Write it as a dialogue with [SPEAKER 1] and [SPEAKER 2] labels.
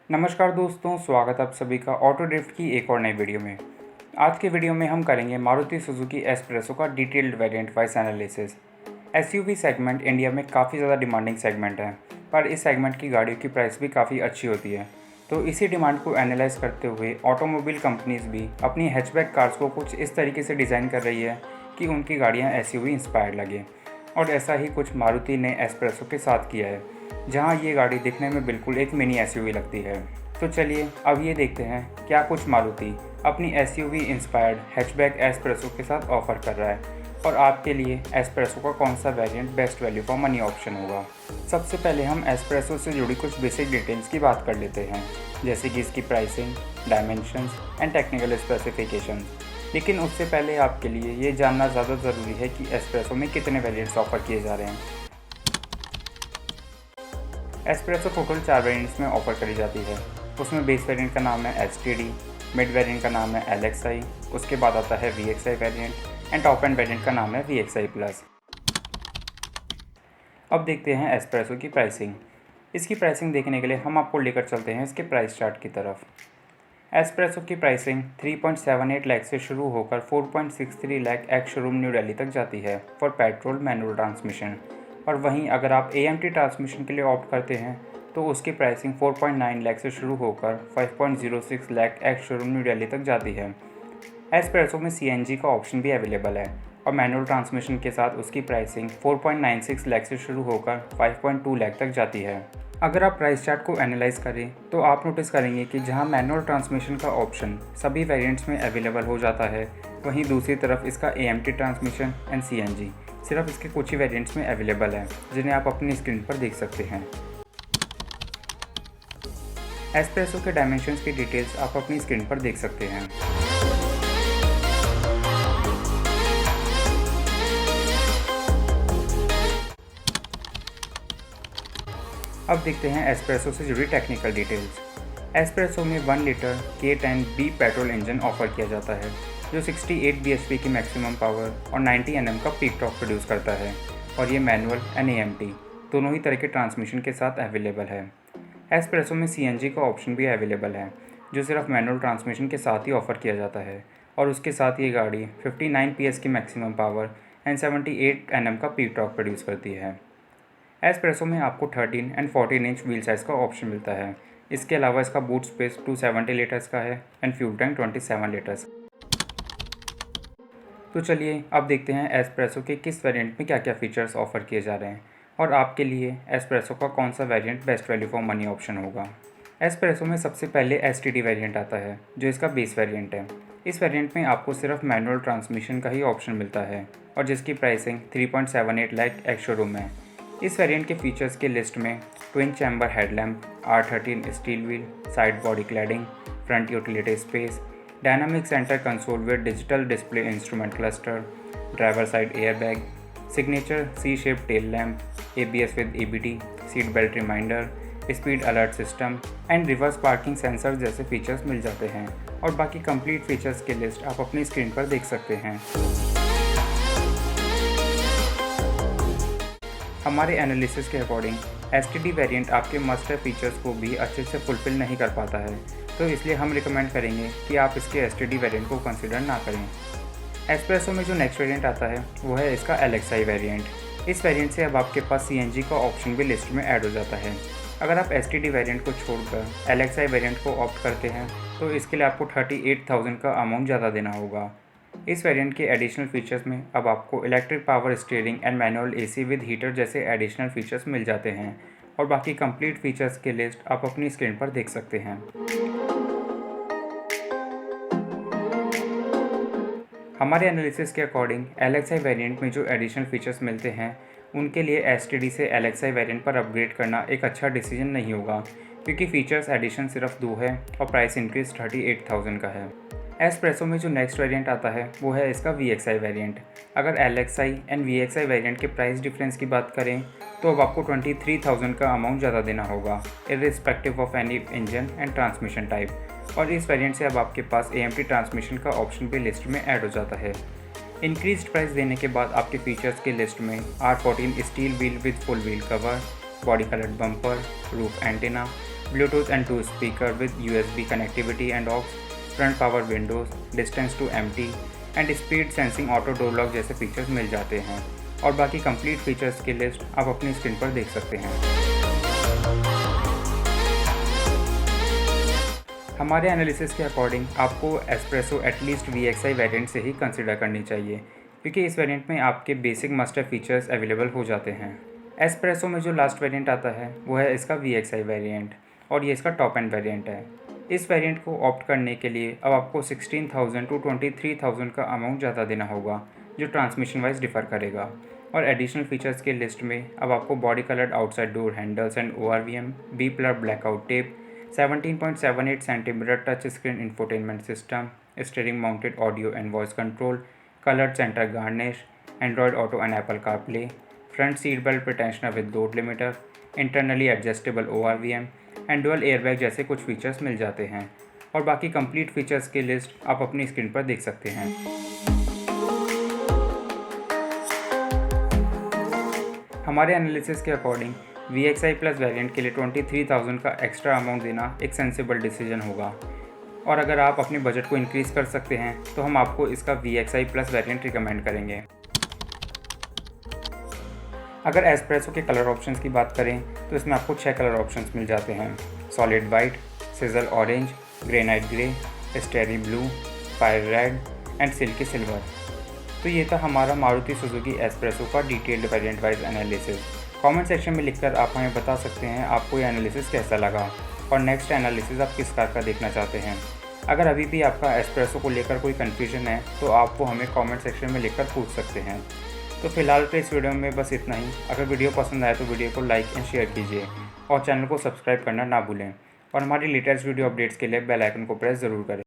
[SPEAKER 1] नमस्कार दोस्तों, स्वागत आप सभी का ऑटो ड्रिफ्ट की एक और नई वीडियो में। आज के वीडियो में हम करेंगे मारुति सुजुकी एस्प्रेसो का detailed variant wise analysis. SUV segment India में काफ़ी ज़्यादा डिमांडिंग सेगमेंट है, पर इस सेगमेंट की गाड़ियों की प्राइस भी काफ़ी अच्छी होती है। तो इसी डिमांड को एनालाइज करते हुए ऑटोमोबाइल कंपनीज भी अपनी हैचबैक कार्स को कुछ इस तरीके से डिज़ाइन कर रही है कि उनकी गाड़ियाँ एसयूवी इंस्पायर्ड लगे। और ऐसा ही कुछ मारुति ने एस्प्रेसो के साथ किया है, जहां ये गाड़ी दिखने में बिल्कुल एक मिनी एसयूवी लगती है। तो चलिए अब ये देखते हैं क्या कुछ मारुति अपनी एसयूवी इंस्पायर्ड हैचबैक एस्प्रेसो के साथ ऑफर कर रहा है और आपके लिए एस्प्रेसो का कौन सा variant best value for money option होगा। सबसे पहले हम एस्प्रेसो से जुड़ी कुछ बेसिक डिटेल्स की बात कर लेते हैं, जैसे कि इसकी pricing, dimensions and technical specifications. लेकिन उससे पहले आपके लिए ये जानना ज़्यादा ज़रूरी है कि एस्प्रेसो में कितने वेरिएंट्स ऑफर किए जा रहे हैं। एस्प्रेसो टोटल 4 वेरिएंट्स में ऑफर करी जाती है। उसमें बेस वेरिएंट का नाम है एसटीडी, मिड वेरिएंट का नाम है एलएक्सआई, उसके बाद आता है VXi variant and top end variant का नाम है वीएक्सआई प्लस। अब देखते हैं एस्प्रेसो की प्राइसिंग। इसकी प्राइसिंग देखने के लिए हम आपको लेकर चलते हैं इसके प्राइस चार्ट की तरफ। एस्प्रेसो की प्राइसिंग 3.78 लाख से शुरू होकर 4.63 lakh ex showroom new Delhi तक जाती है फॉर पेट्रोल मैनुअल ट्रांसमिशन। और वहीं अगर आप एएमटी ट्रांसमिशन के लिए ऑप्ट करते हैं तो उसकी प्राइसिंग 4.9 लाख से शुरू होकर 5.06 lakh ex showroom new Delhi तक जाती है। एस्प्रेसो में सीएनजी का ऑप्शन भी अवेलेबल है और मैनुअल ट्रांसमिशन के साथ उसकी प्राइसिंग 4.96 लाख से शुरू होकर 5.2 लाख तक जाती है। अगर आप प्राइस चार्ट को एनालाइज करें तो आप नोटिस करेंगे कि जहां मैनुअल ट्रांसमिशन का ऑप्शन सभी वेरिएंट्स में अवेलेबल हो जाता है, वहीं दूसरी तरफ इसका एएमटी ट्रांसमिशन एंड सीएनजी सिर्फ इसके कुछ ही वेरिएंट्स में अवेलेबल है, जिन्हें आप अपनी स्क्रीन पर देख सकते हैं। एस्प्रेसो के डायमेंशंस की डिटेल्स आप अपनी स्क्रीन पर देख सकते हैं। अब देखते हैं एस्प्रेसो से जुड़ी टेक्निकल डिटेल्स। एस्प्रेसो में 1 litre K10B petrol engine offer किया जाता है, जो 68 bhp की मैक्सिमम पावर और 90 Nm का पीक टॉर्क प्रोड्यूस करता है और ये मैनुअल एंड एएमटी दोनों ही तरह के ट्रांसमिशन के साथ अवेलेबल है। एस्प्रेसो में सीएनजी का ऑप्शन भी अवेलेबल है, जो सिर्फ मैनुअल ट्रांसमिशन के साथ ही ऑफर किया जाता है और उसके साथ ये गाड़ी 59 PS की मैक्सिमम पावर एंड 78 Nm का पीक टॉर्क प्रोड्यूस करती है। एस्प्रेसो में आपको 13 एंड 14 इंच व्हील साइज़ का ऑप्शन मिलता है। इसके अलावा इसका बूट स्पेस 270 लीटर्स का है एंड फ्यूल टैंक 27 लीटर्स। तो चलिए अब देखते हैं एस्प्रेसो के किस वेरिएंट में क्या क्या फीचर्स ऑफर किए जा रहे हैं और आपके लिए एस्प्रेसो का कौन सा variant best value for money option होगा। एस्प्रेसो में सबसे पहले एसटीडी वेरिएंट आता है, जो इसका बेस वेरिएंट है। इस वेरिएंट में आपको सिर्फ मैनुअल ट्रांसमिशन का ही ऑप्शन मिलता है और जिसकी प्राइसिंग 3.78 लाख एक्स शोरूम है। इस वेरिएंट के फीचर्स की लिस्ट में twin chamber headlamp, R13 steel wheel, side body cladding, front utility space, dynamic centre console with digital display instrument cluster, driver side airbag, signature C shape tail lamp, ABS with EBD, seat belt reminder, speed alert system and reverse parking sensor जैसे features मिल जाते हैं और बाकी complete features की list आप अपनी screen पर देख सकते हैं। हमारे एनालिसिस के अकॉर्डिंग एसटीडी वेरिएंट आपके मस्ट हैव फीचर्स को भी अच्छे से फुलफिल नहीं कर पाता है, तो इसलिए हम रिकमेंड करेंगे कि आप इसके एसटीडी वेरिएंट को कंसिडर ना करें। एस्प्रेसो में जो नेक्स्ट वेरिएंट आता है वो है इसका एलएक्सआई वेरिएंट। इस वेरिएंट से अब आपके पास सीएनजी का ऑप्शन भी लिस्ट में ऐड हो जाता है। अगर आप एसटीडी वेरिएंट को छोड़कर एलएक्सआई वेरिएंट को ऑप्ट करते हैं तो इसके लिए आपको 38,000 का अमाउंट ज़्यादा देना होगा। इस वेरिएंट के एडिशनल फीचर्स में अब आपको electric power steering and manual AC with heater जैसे एडिशनल फीचर्स मिल जाते हैं और बाकी कंप्लीट फीचर्स की लिस्ट आप अपनी स्क्रीन पर देख सकते हैं। हमारे एनालिसिस के अकॉर्डिंग एलएक्सआई वेरिएंट में जो एडिशनल फीचर्स मिलते हैं उनके लिए एसटीडी से एलएक्सआई वेरिएंट पर अपग्रेड करना एक अच्छा डिसीजन नहीं होगा, क्योंकि फीचर्स एडिशन सिर्फ 2 है और प्राइस इंक्रीज 38,000 का है। एस्प्रेसो में जो नेक्स्ट वेरिएंट आता है वो है इसका वीएक्सआई वेरिएंट। अगर एलएक्सआई एंड वीएक्सआई वेरिएंट के प्राइस डिफरेंस की बात करें तो अब आपको 23,000 का अमाउंट ज़्यादा देना होगा, irrespective of any engine and transmission type. और इस वेरिएंट से अब आपके पास एएमटी ट्रांसमिशन का ऑप्शन भी लिस्ट में ऐड हो जाता है। इंक्रीज्ड प्राइस देने के बाद आपके फीचर्स की लिस्ट में R14 steel wheel with full wheel cover, body coloured bumper, roof antenna, Bluetooth and 2 speaker with USB connectivity and aux, front power windows, distance to empty and speed sensing auto door lock जैसे features मिल जाते हैं। और बाकी complete features की list आप अपनी screen पर देख सकते हैं। हमारे एनालिसिस के अकॉर्डिंग आपको एस्प्रेसो एटलीस्ट VXI वेरिएंट से ही कंसिडर करनी चाहिए, क्योंकि इस वेरिएंट में आपके बेसिक मास्टर फीचर्स अवेलेबल हो जाते हैं। एस्प्रेसो में जो लास्ट वेरिएंट आता है वो है इसका VXI वेरिएंट, और ये इसका टॉप एंड वेरिएंट है। इस वेरिएंट को ऑप्ट करने के लिए अब आपको 16,000 to 23,000 का अमाउंट ज़्यादा देना होगा, जो ट्रांसमिशन वाइज डिफ़र करेगा। और एडिशनल फीचर्स के लिस्ट में अब आपको body coloured outside door handles and ORVM, B-Pillar blackout tape, 17.78 centimetre touch screen infotainment system, steering mounted audio and voice control, coloured centre garnish, Android Auto and Apple CarPlay, front seat belt pretensioner with load limiter, internally adjustable ORVM and dual airbag जैसे कुछ features मिल जाते हैं। और बाकी complete features की list आप अपनी स्क्रीन पर देख सकते हैं। हमारे एनालिसिस के अकॉर्डिंग VXI प्लस वेरिएंट के लिए 23,000 का एक्स्ट्रा अमाउंट देना एक सेंसिबल डिसीजन होगा। और अगर आप अपने बजट को इंक्रीज़ कर सकते हैं तो हम आपको इसका VXI प्लस वेरिएंट रिकमेंड करेंगे। अगर एस्प्रेसो के कलर ऑप्शंस की बात करें तो इसमें आपको 6 कलर ऑप्शंस मिल जाते हैं: solid white, sizzle orange, granite grey, स्टेरी blue, fire red and silkie silver. तो ये था हमारा मारुति सुजुकी एस्प्रेसो का detailed variant wise analysis. Comment section में लिखकर आप हमें बता सकते हैं आपको ये एनालिसिस कैसा लगा और नेक्स्ट एनालिसिस आप किस कार का देखना चाहते हैं। अगर अभी भी आपका एस्प्रेसो को लेकर कोई कन्फ्यूजन है तो आप वो हमें कमेंट सेक्शन में लिखकर पूछ सकते हैं। तो फिलहाल के इस वीडियो में बस इतना ही। अगर वीडियो पसंद आए तो वीडियो को लाइक एंड शेयर कीजिए और चैनल को सब्सक्राइब करना ना भूलें। और हमारी लेटेस्ट वीडियो अपडेट्स के लिए बेल आइकन को प्रेस ज़रूर करें।